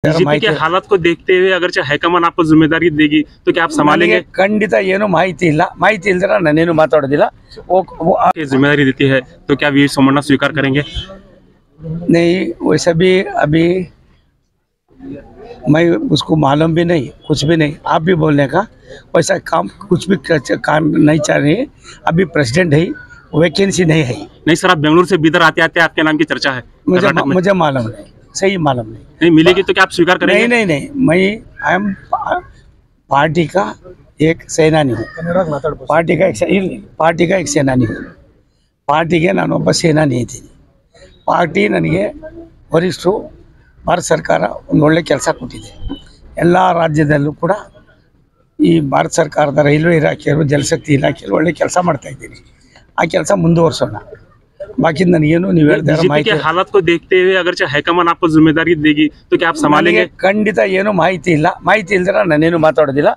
BJP के हालात को देखते हुए अगर चाहे हाईकमान आपको जिम्मेदारी देगी तो क्या आप संभालेंगे? ಖಂಡಿತ ಏನು ಮಾಹಿತಿ ಇಲ್ಲ ಮಾಹಿತಿ ಇಲ್ದಿರ ನಾನೇನು ಮಾತಾಡೋದಿಲ್ಲ जिम्मेदारी देती है तो क्या वीर सोमन्ना स्वीकार करेंगे? नहीं वैसा भी अभी मैं उसको मालूम भी नहीं कुछ भी नहीं आप भी बोलने का वैसा काम कुछ भी काम नहीं चल रही है अभी प्रेसिडेंट है वैकेंसी नहीं है नहीं सर, आप बेंगलुरु से बीदर आते आते आपके नाम की चर्चा है कर्नाटक में। मुझे मालूम नहीं सही मालूम नहीं मिलेगी तो क्या आप स्वीकार करेंगे? नहीं नहीं नहीं मैं आई एम पार्टी का एक सेनानी हूँ पार्टी का एक सेनानी हूँ ಪಾರ್ಟಿಗೆ ನಾನು ಒಬ್ಬ ಸೇನಾನಿ ಇದ್ದೀನಿ ಪಾರ್ಟಿ ನನಗೆ ವರಿಷ್ಠರು ಭಾರತ ಸರ್ಕಾರ ಒಂದು ಒಳ್ಳೆ ಕೆಲಸ ಕೊಟ್ಟಿದೆ ಎಲ್ಲ ರಾಜ್ಯದಲ್ಲೂ ಕೂಡ ಈ ಭಾರತ ಸರ್ಕಾರದ ರೈಲ್ವೆ ಇಲಾಖೆಯವರು ಜಲಶಕ್ತಿ ಇಲಾಖೆಯಲ್ಲಿ ಒಳ್ಳೆ ಕೆಲಸ ಮಾಡ್ತಾ ಇದ್ದೀನಿ ಆ ಕೆಲಸ ಮುಂದುವರಿಸೋಣ बाकी ನನಗೇನು ನೀವು ಹೇಳಿದ ಮಾಹಿತಿ हालात को देखते हुए अगर चाहे हाईकमान आपको जिम्मेदारी देगी तो क्या आप संभालेंगे? ಖಂಡಿತ ಏನು ಮಾಹಿತಿ ಇಲ್ಲ ಮಾಹಿತಿ ಇಲ್ದಿರ ನಾನೇನು ಮಾತಾಡೋದಿಲ್ಲ